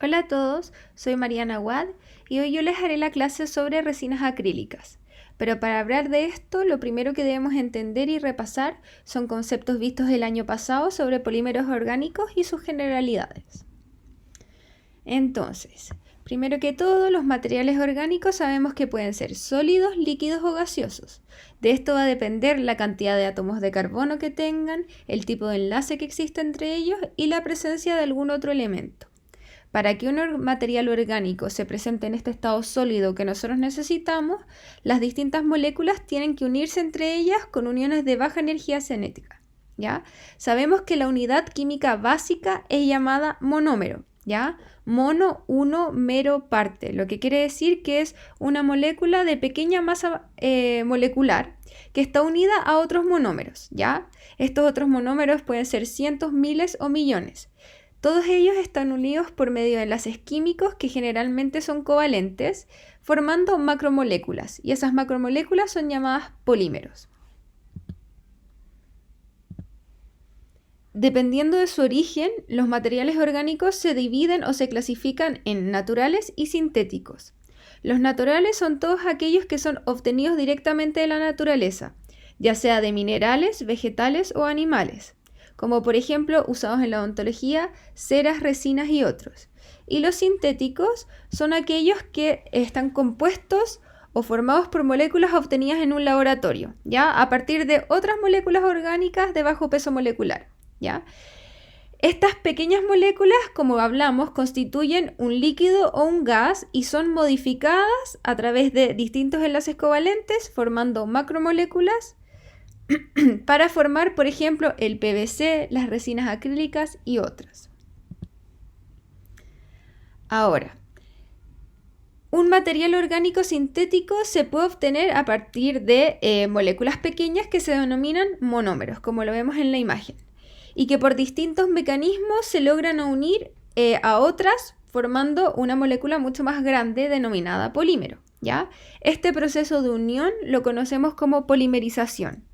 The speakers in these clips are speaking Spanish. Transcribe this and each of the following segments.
Hola a todos, soy Mariana Wad y hoy yo les haré la clase sobre resinas acrílicas. Pero para hablar de esto, lo primero que debemos entender y repasar son conceptos vistos el año pasado sobre polímeros orgánicos y sus generalidades. Entonces, primero que todo, los materiales orgánicos sabemos que pueden ser sólidos, líquidos o gaseosos. De esto va a depender la cantidad de átomos de carbono que tengan, el tipo de enlace que existe entre ellos y la presencia de algún otro elemento. Para que un material orgánico se presente en este estado sólido que nosotros necesitamos, las distintas moléculas tienen que unirse entre ellas con uniones de baja energía cinética. ¿Ya? Sabemos que la unidad química básica es llamada monómero. ¿Ya? Mono, uno, mero, parte, lo que quiere decir que es una molécula de pequeña masa molecular que está unida a otros monómeros. ¿Ya? Estos otros monómeros pueden ser cientos, miles o millones. Todos ellos están unidos por medio de enlaces químicos que generalmente son covalentes, formando macromoléculas, y esas macromoléculas son llamadas polímeros. Dependiendo de su origen, los materiales orgánicos se dividen o se clasifican en naturales y sintéticos. Los naturales son todos aquellos que son obtenidos directamente de la naturaleza, ya sea de minerales, vegetales o animales, como por ejemplo usados en la odontología, ceras, resinas y otros. Y los sintéticos son aquellos que están compuestos o formados por moléculas obtenidas en un laboratorio, ¿ya? A partir de otras moléculas orgánicas de bajo peso molecular, ¿ya? Estas pequeñas moléculas, como hablamos, constituyen un líquido o un gas y son modificadas a través de distintos enlaces covalentes, formando macromoléculas para formar, por ejemplo, el PVC, las resinas acrílicas y otras. Ahora, un material orgánico sintético se puede obtener a partir de moléculas pequeñas que se denominan monómeros, como lo vemos en la imagen, y que por distintos mecanismos se logran unir a otras formando una molécula mucho más grande denominada polímero, ¿ya? Este proceso de unión lo conocemos como polimerización.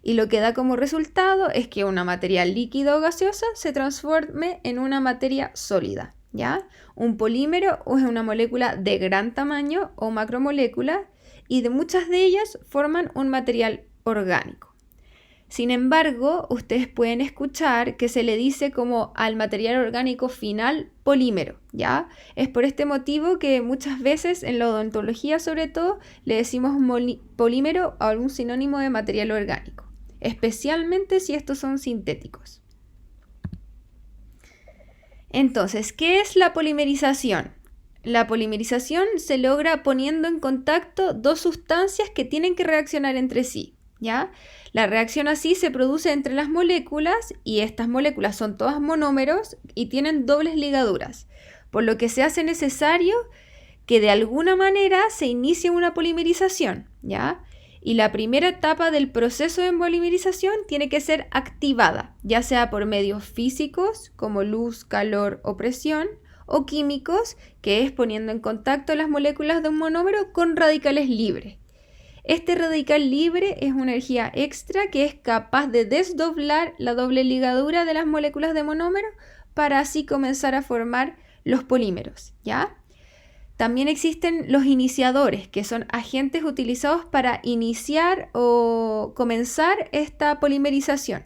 Y lo que da como resultado es que una materia líquida o gaseosa se transforme en una materia sólida, ¿ya? Un polímero es una molécula de gran tamaño o macromolécula y de muchas de ellas forman un material orgánico. Sin embargo, ustedes pueden escuchar que se le dice como al material orgánico final polímero, ¿ya? Es por este motivo que muchas veces en la odontología sobre todo le decimos polímero a algún sinónimo de material orgánico, especialmente si estos son sintéticos. Entonces, ¿qué es la polimerización? La polimerización se logra poniendo en contacto dos sustancias que tienen que reaccionar entre sí, ¿ya? La reacción así se produce entre las moléculas y estas moléculas son todas monómeros y tienen dobles ligaduras, por lo que se hace necesario que de alguna manera se inicie una polimerización, ¿ya? Y la primera etapa del proceso de polimerización tiene que ser activada, ya sea por medios físicos como luz, calor o presión, o químicos, que es poniendo en contacto las moléculas de un monómero con radicales libres. Este radical libre es una energía extra que es capaz de desdoblar la doble ligadura de las moléculas de monómero para así comenzar a formar los polímeros, ¿ya? También existen los iniciadores, que son agentes utilizados para iniciar o comenzar esta polimerización,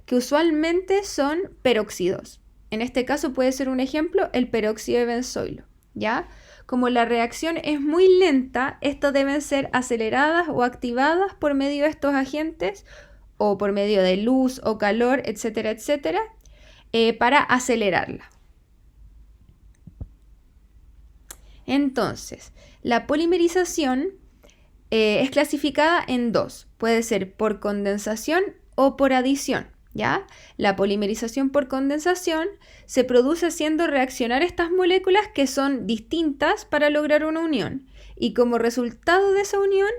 que usualmente son peróxidos. En este caso puede ser un ejemplo el peróxido de benzoilo, ¿ya? Como la reacción es muy lenta, estas deben ser aceleradas o activadas por medio de estos agentes o por medio de luz o calor, etcétera, etcétera, para acelerarla. Entonces, la polimerización es clasificada en dos. Puede ser por condensación o por adición, ¿ya? La polimerización por condensación se produce haciendo reaccionar estas moléculas que son distintas para lograr una unión. Y como resultado de esa unión,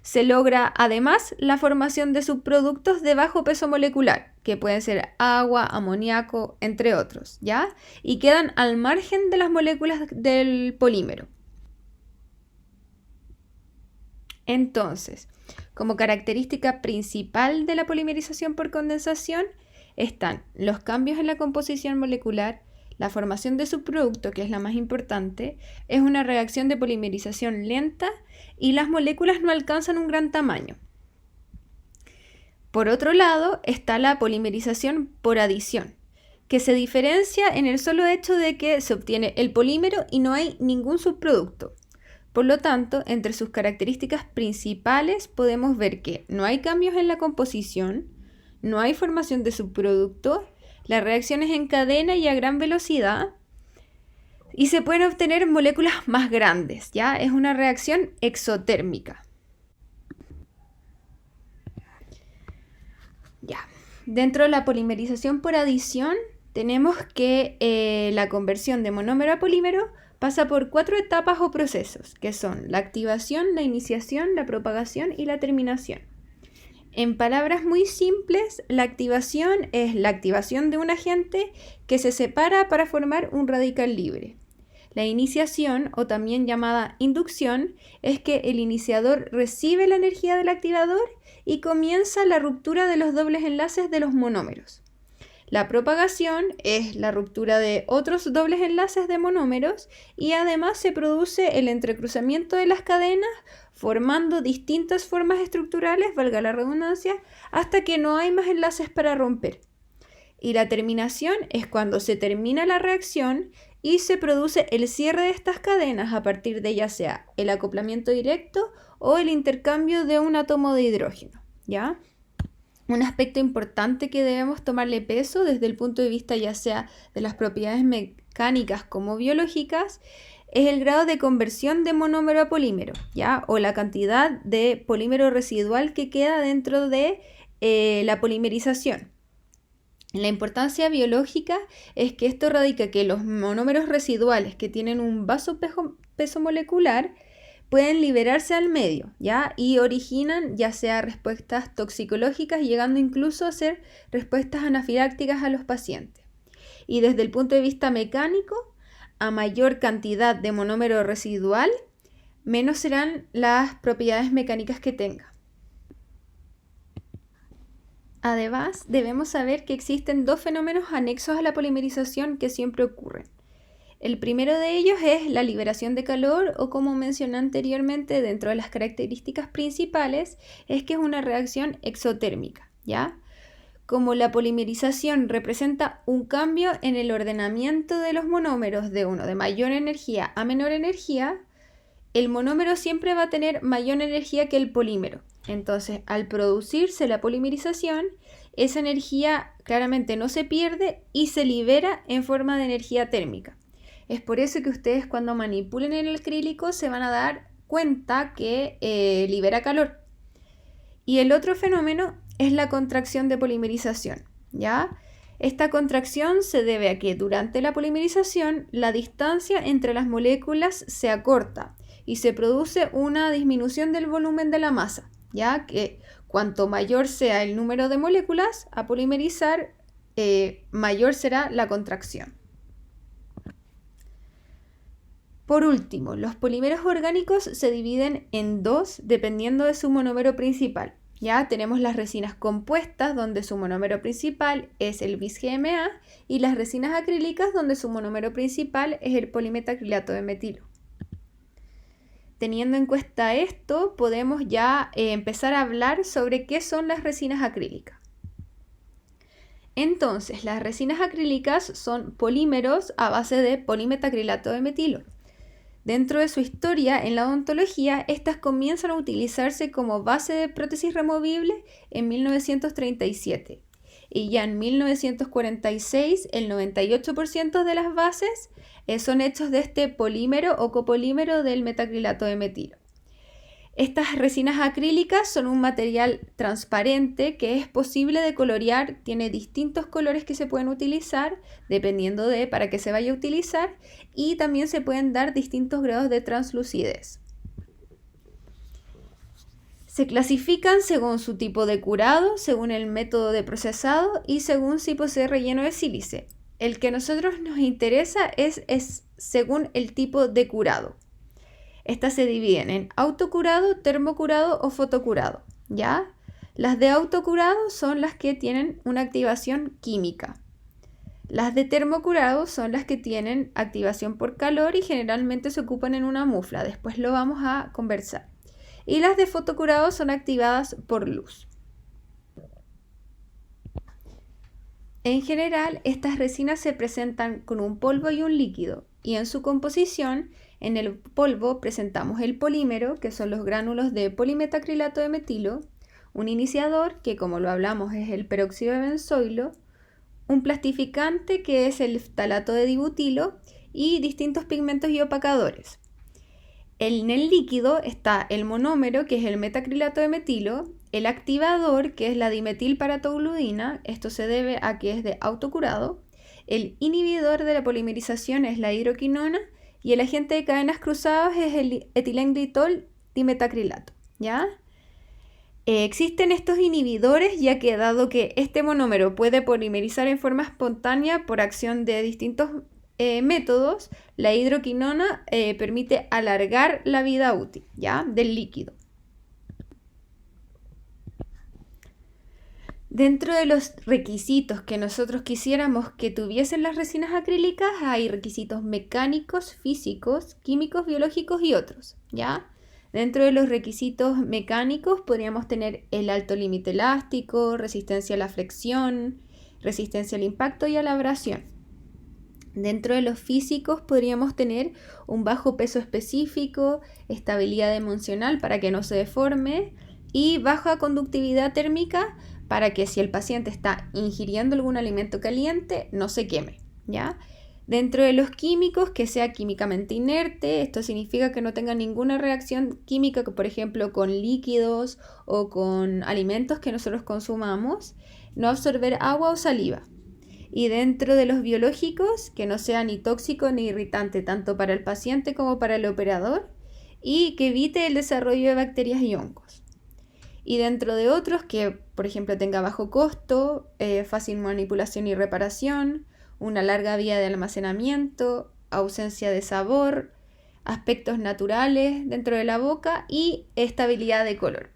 se logra además la formación de subproductos de bajo peso molecular, que pueden ser agua, amoníaco, entre otros, ¿ya? Y quedan al margen de las moléculas del polímero. Entonces, como característica principal de la polimerización por condensación están los cambios en la composición molecular, La formación de subproducto, que es la más importante, es una reacción de polimerización lenta y las moléculas no alcanzan un gran tamaño. Por otro lado, está la polimerización por adición, que se diferencia en el solo hecho de que se obtiene el polímero y no hay ningún subproducto. Por lo tanto, entre sus características principales podemos ver que no hay cambios en la composición, no hay formación de subproductos, la reacción es en cadena y a gran velocidad y se pueden obtener moléculas más grandes, ¿ya? Es una reacción exotérmica. Ya. Dentro de la polimerización por adición tenemos que la conversión de monómero a polímero pasa por 4 etapas o procesos, que son la activación, la iniciación, la propagación y la terminación. En palabras muy simples, la activación es la activación de un agente que se separa para formar un radical libre. La iniciación, o también llamada inducción, es que el iniciador recibe la energía del activador y comienza la ruptura de los dobles enlaces de los monómeros. La propagación es la ruptura de otros dobles enlaces de monómeros y además se produce el entrecruzamiento de las cadenas formando distintas formas estructurales, valga la redundancia, hasta que no hay más enlaces para romper. Y la terminación es cuando se termina la reacción y se produce el cierre de estas cadenas a partir de ya sea el acoplamiento directo o el intercambio de un átomo de hidrógeno, ¿ya? Un aspecto importante que debemos tomarle peso desde el punto de vista ya sea de las propiedades mecánicas como biológicas es el grado de conversión de monómero a polímero, ¿ya? O la cantidad de polímero residual que queda dentro de la polimerización. La importancia biológica es que esto radica que los monómeros residuales que tienen un bajo peso molecular pueden liberarse al medio, ¿ya? Y originan ya sea respuestas toxicológicas, llegando incluso a ser respuestas anafilácticas a los pacientes. Y desde el punto de vista mecánico, a mayor cantidad de monómero residual, menos serán las propiedades mecánicas que tenga. Además, debemos saber que existen 2 fenómenos anexos a la polimerización que siempre ocurren. El primero de ellos es la liberación de calor o, como mencioné anteriormente, dentro de las características principales es que es una reacción exotérmica, ¿ya? Como la polimerización representa un cambio en el ordenamiento de los monómeros de uno de mayor energía a menor energía, el monómero siempre va a tener mayor energía que el polímero. Entonces, al producirse la polimerización, esa energía claramente no se pierde y se libera en forma de energía térmica. Es por eso que ustedes cuando manipulen el acrílico se van a dar cuenta que libera calor. Y el otro fenómeno es la contracción de polimerización, ¿ya? Esta contracción se debe a que durante la polimerización la distancia entre las moléculas se acorta y se produce una disminución del volumen de la masa, ya que cuanto mayor sea el número de moléculas a polimerizar, mayor será la contracción. Por último, los polímeros orgánicos se dividen en 2 dependiendo de su monómero principal. Ya tenemos las resinas compuestas donde su monómero principal es el bis-GMA y las resinas acrílicas donde su monómero principal es el polimetacrilato de metilo. Teniendo en cuenta esto, podemos ya empezar a hablar sobre qué son las resinas acrílicas. Entonces, las resinas acrílicas son polímeros a base de polimetacrilato de metilo. Dentro de su historia en la odontología, estas comienzan a utilizarse como base de prótesis removible en 1937 y ya en 1946 el 98% de las bases son hechos de este polímero o copolímero del metacrilato de metilo. Estas resinas acrílicas son un material transparente que es posible de colorear, tiene distintos colores que se pueden utilizar dependiendo de para qué se vaya a utilizar y también se pueden dar distintos grados de translucidez. Se clasifican según su tipo de curado, según el método de procesado y según si posee relleno de sílice. El que a nosotros nos interesa es según el tipo de curado. Estas se dividen en autocurado, termocurado o fotocurado, ¿ya? Las de autocurado son las que tienen una activación química. Las de termocurado son las que tienen activación por calor y generalmente se ocupan en una mufla. Después lo vamos a conversar. Y las de fotocurado son activadas por luz. En general, estas resinas se presentan con un polvo y un líquido. Y en su composición, en el polvo presentamos el polímero, que son los gránulos de polimetacrilato de metilo, un iniciador, que como lo hablamos es el peróxido de benzoilo, un plastificante, que es el ftalato de dibutilo, y distintos pigmentos y opacadores. En el líquido está el monómero, que es el metacrilato de metilo, el activador, que es la dimetilparatoluidina, esto se debe a que es de autocurado, el inhibidor de la polimerización es la hidroquinona, y el agente de cadenas cruzadas es el etilenglicol dimetacrilato, ¿ya? Existen estos inhibidores ya que dado que este monómero puede polimerizar en forma espontánea por acción de distintos métodos, la hidroquinona permite alargar la vida útil, ¿ya? Del líquido. Dentro de los requisitos que nosotros quisiéramos que tuviesen las resinas acrílicas, hay requisitos mecánicos, físicos, químicos, biológicos y otros, ¿ya? Dentro de los requisitos mecánicos podríamos tener el alto límite elástico, resistencia a la flexión, resistencia al impacto y a la abrasión. Dentro de los físicos podríamos tener un bajo peso específico, estabilidad emocional para que no se deforme y baja conductividad térmica para que si el paciente está ingiriendo algún alimento caliente no se queme, ¿ya? Dentro de los químicos, que sea químicamente inerte, esto significa que no tenga ninguna reacción química, por ejemplo, con líquidos o con alimentos que nosotros consumamos, no absorber agua o saliva. Y dentro de los biológicos, que no sea ni tóxico ni irritante, tanto para el paciente como para el operador, y que evite el desarrollo de bacterias y hongos. Y dentro de otros, que por ejemplo tenga bajo costo, fácil manipulación y reparación, una larga vía de almacenamiento, ausencia de sabor, aspectos naturales dentro de la boca y estabilidad de color.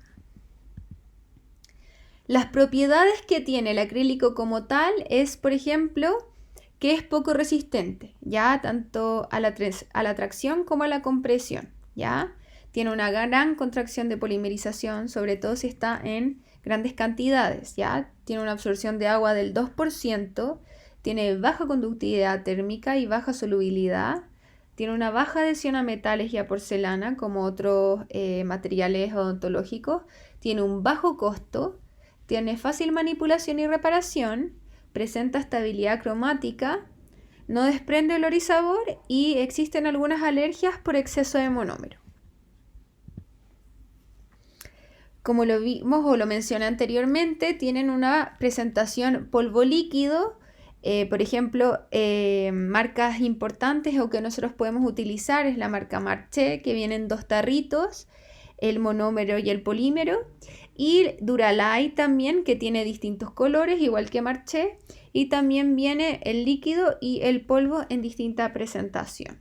Las propiedades que tiene el acrílico como tal es, por ejemplo, que es poco resistente, ya tanto a la tracción como a la compresión, ¿ya? Tiene una gran contracción de polimerización, sobre todo si está en grandes cantidades, ¿ya? Tiene una absorción de agua del 2%, tiene baja conductividad térmica y baja solubilidad, tiene una baja adhesión a metales y a porcelana como otros materiales odontológicos, tiene un bajo costo, tiene fácil manipulación y reparación, presenta estabilidad cromática, no desprende olor y sabor y existen algunas alergias por exceso de monómero. Como lo vimos o lo mencioné anteriormente, tienen una presentación polvo líquido, por ejemplo, marcas importantes o que nosotros podemos utilizar es la marca Marché, que vienen 2 tarritos, el monómero y el polímero, y Duralay también, que tiene distintos colores, igual que Marché, y también viene el líquido y el polvo en distinta presentación.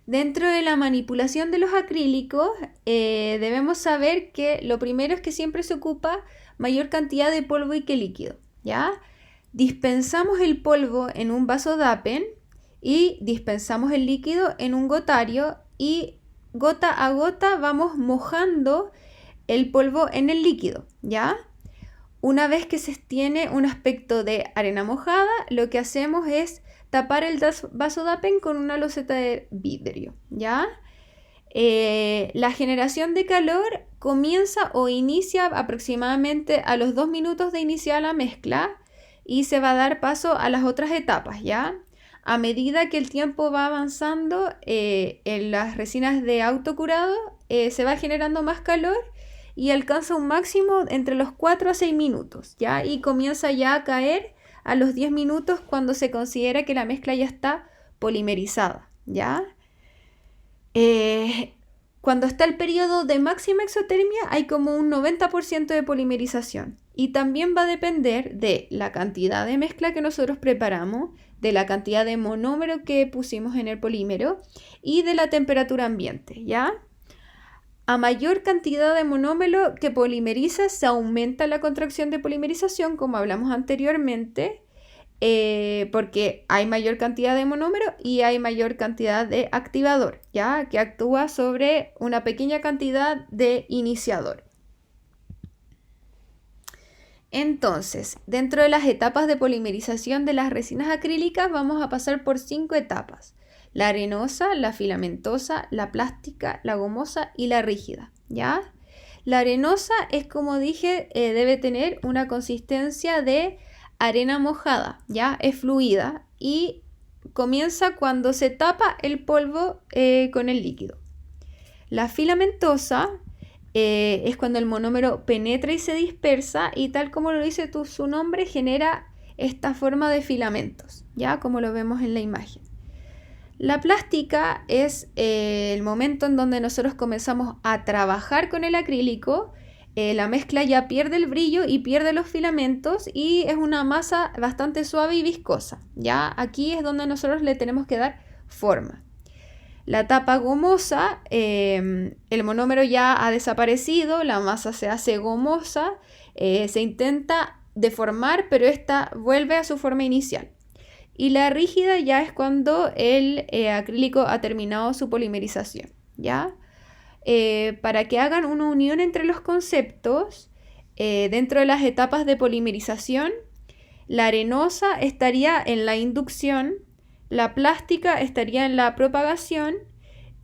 Dentro de la manipulación de los acrílicos, debemos saber que lo primero es que siempre se ocupa mayor cantidad de polvo y que líquido, ¿ya? Dispensamos el polvo en un vaso Dapen y dispensamos el líquido en un gotario y gota a gota vamos mojando el polvo en el líquido, ¿ya? Una vez que se tiene un aspecto de arena mojada, lo que hacemos es tapar el vaso Dapen con una loseta de vidrio, ¿ya? La generación de calor comienza o inicia aproximadamente a los 2 minutos de iniciar la mezcla y se va a dar paso a las otras etapas, ¿ya? A medida que el tiempo va avanzando, en las resinas de autocurado se va generando más calor y alcanza un máximo entre los 4 a 6 minutos, ¿ya? Y comienza ya a caer a los 10 minutos cuando se considera que la mezcla ya está polimerizada, ¿ya? Cuando está el periodo de máxima exotermia hay como un 90% de polimerización y también va a depender de la cantidad de mezcla que nosotros preparamos, de la cantidad de monómero que pusimos en el polímero y de la temperatura ambiente, ¿ya? A mayor cantidad de monómero que polimeriza, se aumenta la contracción de polimerización, como hablamos anteriormente, porque hay mayor cantidad de monómero y hay mayor cantidad de activador, ¿ya? Que actúa sobre una pequeña cantidad de iniciador. Entonces, dentro de las etapas de polimerización de las resinas acrílicas, vamos a pasar por 5 etapas: la arenosa, la filamentosa, la plástica, la gomosa y la rígida, ¿ya? La arenosa es, como dije, debe tener una consistencia de arena mojada, ¿ya? Es fluida y comienza cuando se tapa el polvo con el líquido. La filamentosa es cuando el monómero penetra y se dispersa, y tal como lo dice su nombre, genera esta forma de filamentos, ¿ya? Como lo vemos en la imagen. La plástica es el momento en donde nosotros comenzamos a trabajar con el acrílico. La mezcla ya pierde el brillo y pierde los filamentos y es una masa bastante suave y viscosa, ¿ya? Aquí es donde nosotros le tenemos que dar forma. La etapa gomosa, el monómero ya ha desaparecido, la masa se hace gomosa, se intenta deformar, pero esta vuelve a su forma inicial. Y la rígida ya es cuando el acrílico ha terminado su polimerización, ¿ya? Para que hagan una unión entre los conceptos, dentro de las etapas de polimerización, la arenosa estaría en la inducción, la plástica estaría en la propagación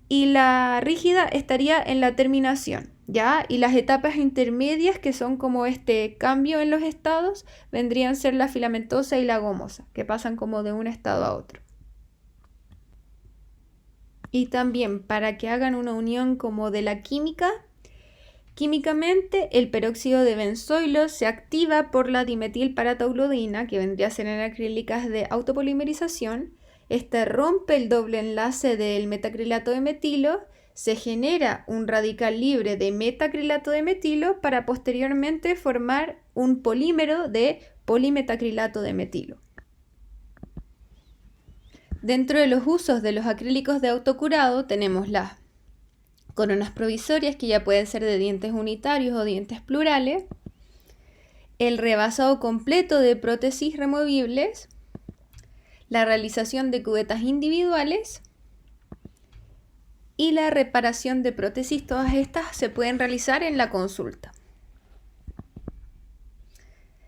y la rígida estaría en la terminación, ¿ya? Y las etapas intermedias, que son como este cambio en los estados, vendrían a ser la filamentosa y la gomosa, que pasan como de un estado a otro. Y también, para que hagan una unión como de la química, químicamente el peróxido de benzoilo se activa por la dimetilparatoluidina, que vendría a ser en acrílicas de autopolimerización. Este rompe el doble enlace del metacrilato de metilo, se genera un radical libre de metacrilato de metilo para posteriormente formar un polímero de polimetacrilato de metilo. Dentro de los usos de los acrílicos de autocurado tenemos las coronas provisorias, que ya pueden ser de dientes unitarios o dientes plurales, el rebasado completo de prótesis removibles, la realización de cubetas individuales y la reparación de prótesis. Todas estas se pueden realizar en la consulta.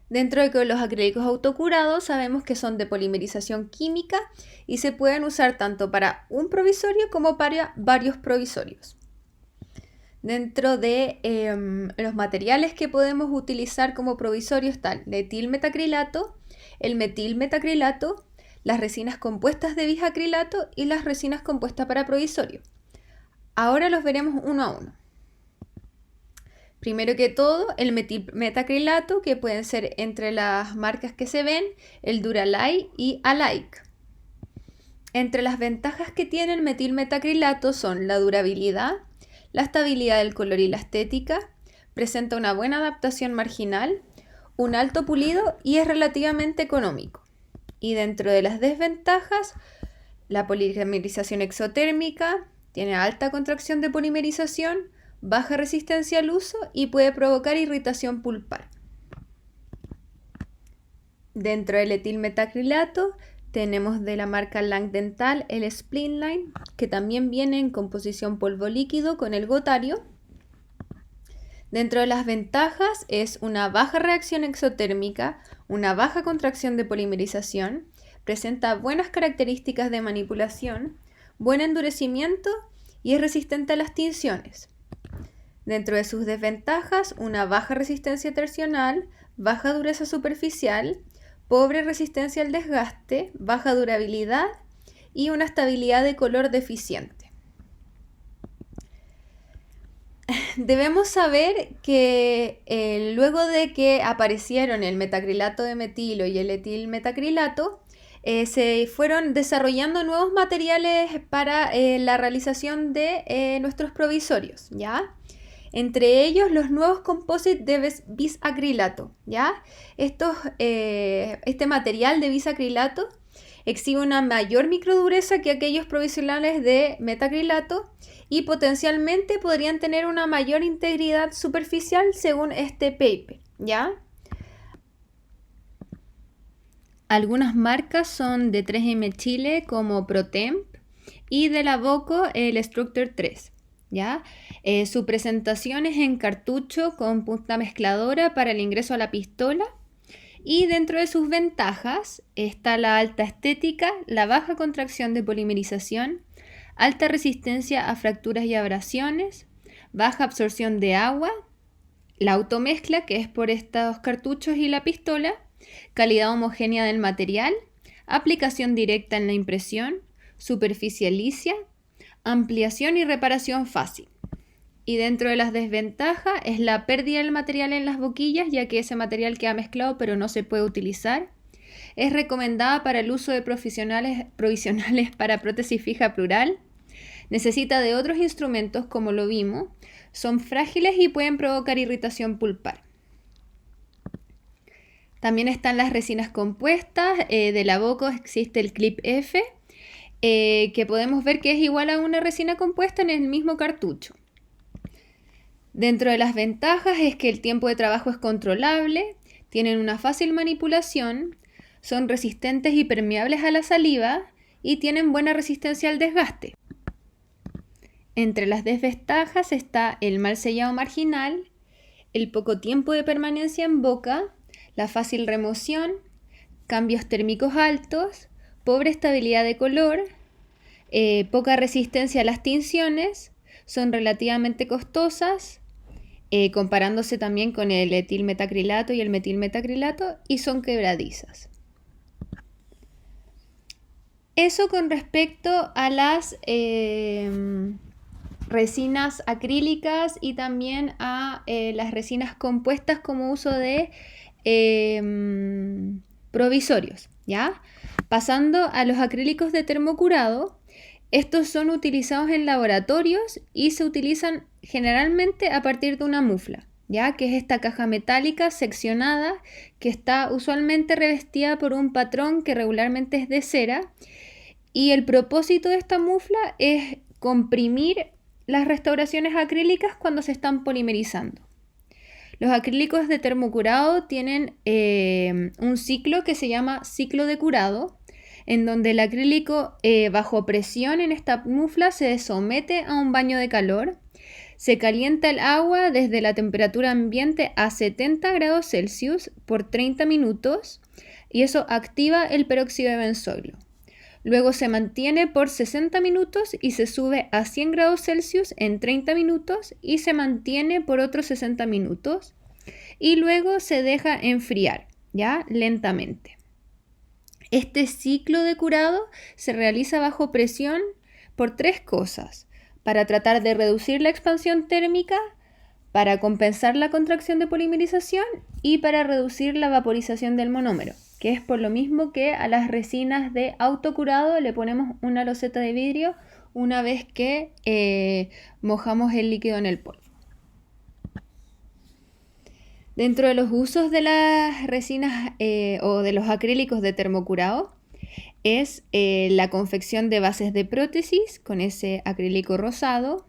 Dentro de los acrílicos autocurados sabemos que son de polimerización química y se pueden usar tanto para un provisorio como para varios provisorios. Dentro de los materiales que podemos utilizar como provisorios están el etilmetacrilato, el metilmetacrilato, las resinas compuestas de bisacrilato y las resinas compuestas para provisorio. Ahora los veremos uno a uno. Primero que todo, el metilmetacrilato, que pueden ser entre las marcas que se ven, el Duralay y Alaic. Entre las ventajas que tiene el metilmetacrilato son la durabilidad, la estabilidad del color y la estética, presenta una buena adaptación marginal, un alto pulido y es relativamente económico. Y dentro de las desventajas, la polimerización exotérmica, tiene alta contracción de polimerización, baja resistencia al uso y puede provocar irritación pulpar. Dentro del etilmetacrilato tenemos de la marca Langdental el Splintline, que también viene en composición polvo líquido con el gotario. Dentro de las ventajas es una baja reacción exotérmica, una baja contracción de polimerización, presenta buenas características de manipulación, buen endurecimiento y es resistente a las tinciones. Dentro de sus desventajas, una baja resistencia tersional, baja dureza superficial, pobre resistencia al desgaste, baja durabilidad y una estabilidad de color deficiente. Debemos saber que luego de que aparecieron el metacrilato de metilo y el etilmetacrilato, se fueron desarrollando nuevos materiales para la realización de nuestros provisorios, ¿ya? Entre ellos los nuevos composites de bisacrilato, ¿ya? Este material de bisacrilato exhibe una mayor microdureza que aquellos provisionales de metacrilato y potencialmente podrían tener una mayor integridad superficial según este paper, ¿ya? Algunas marcas son de 3M Chile como ProTemp y de la Boco el Structure 3. ¿Ya? Su presentación es en cartucho con punta mezcladora para el ingreso a la pistola. Y dentro de sus ventajas está la alta estética, la baja contracción de polimerización, alta resistencia a fracturas y abrasiones, baja absorción de agua, la automezcla, que es por estos cartuchos y la pistola, calidad homogénea del material, aplicación directa en la impresión, superficie lisa, ampliación y reparación fácil. Y dentro de las desventajas es la pérdida del material en las boquillas, ya que ese material queda mezclado pero no se puede utilizar. Es recomendada para el uso de provisionales para prótesis fija plural. Necesita de otros instrumentos como lo vimos. Son frágiles y pueden provocar irritación pulpar. También están las resinas compuestas. De la Boco existe el Clip F, que podemos ver que es igual a una resina compuesta en el mismo cartucho. Dentro de las ventajas es que el tiempo de trabajo es controlable, tienen una fácil manipulación, son resistentes y permeables a la saliva y tienen buena resistencia al desgaste. Entre las desventajas está el mal sellado marginal, el poco tiempo de permanencia en boca, la fácil remoción, cambios térmicos altos, pobre estabilidad de color, poca resistencia a las tinciones, son relativamente costosas, comparándose también con el etilmetacrilato y el metilmetacrilato, y son quebradizas. Eso con respecto a las resinas acrílicas y también a las resinas compuestas como uso de provisorios, ¿ya? Pasando a los acrílicos de termocurado, estos son utilizados en laboratorios y se utilizan generalmente a partir de una mufla, ¿ya? Que es esta caja metálica seccionada que está usualmente revestida por un patrón que regularmente es de cera, y el propósito de esta mufla es comprimir las restauraciones acrílicas cuando se están polimerizando. Los acrílicos de termocurado tienen un ciclo que se llama ciclo de curado, en donde el acrílico bajo presión en esta mufla se somete a un baño de calor, se calienta el agua desde la temperatura ambiente a 70 grados Celsius por 30 minutos y eso activa el peróxido de benzoilo. Luego se mantiene por 60 minutos y se sube a 100 grados Celsius en 30 minutos y se mantiene por otros 60 minutos y luego se deja enfriar, ¿ya? Lentamente. Este ciclo de curado se realiza bajo presión por tres cosas: para tratar de reducir la expansión térmica, para compensar la contracción de polimerización y para reducir la vaporización del monómero, que es por lo mismo que a las resinas de autocurado le ponemos una loseta de vidrio una vez que mojamos el líquido en el polvo. Dentro de los usos de las resinas o de los acrílicos de termocurado es la confección de bases de prótesis con ese acrílico rosado,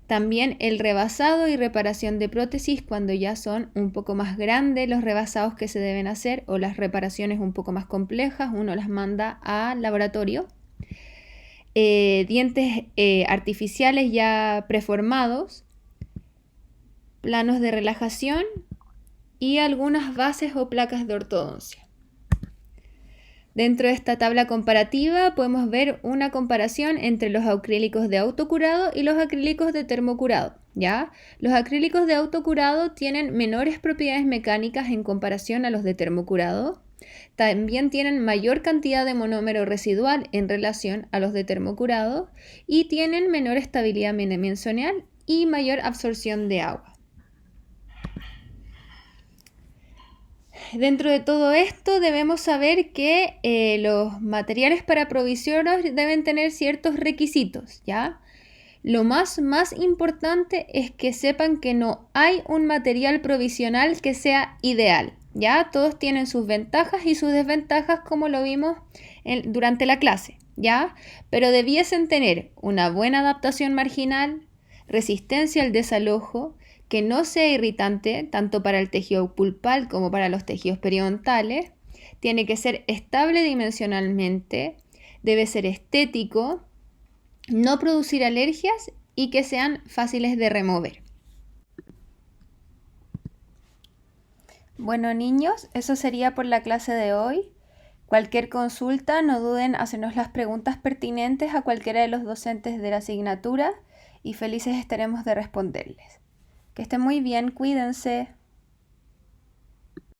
también el rebasado y reparación de prótesis cuando ya son un poco más grandes los rebasados que se deben hacer o las reparaciones un poco más complejas, uno las manda al laboratorio. Dientes artificiales ya preformados, planos de relajación y algunas bases o placas de ortodoncia. Dentro de esta tabla comparativa podemos ver una comparación entre los acrílicos de autocurado y los acrílicos de termocurado, ¿ya? Los acrílicos de autocurado tienen menores propiedades mecánicas en comparación a los de termocurado. También tienen mayor cantidad de monómero residual en relación a los de termocurado y tienen menor estabilidad bidimensional y mayor absorción de agua. Dentro de todo esto debemos saber que los materiales para provisiones deben tener ciertos requisitos, ¿ya? Lo más importante es que sepan que no hay un material provisional que sea ideal, ¿ya? Todos tienen sus ventajas y sus desventajas como lo vimos durante la clase, ¿ya? Pero debiesen tener una buena adaptación marginal, resistencia al desalojo, que no sea irritante tanto para el tejido pulpal como para los tejidos periodontales, tiene que ser estable dimensionalmente, debe ser estético, no producir alergias y que sean fáciles de remover. Bueno, niños, eso sería por la clase de hoy. Cualquier consulta, no duden en hacernos las preguntas pertinentes a cualquiera de los docentes de la asignatura y felices estaremos de responderles. Que estén muy bien, cuídense.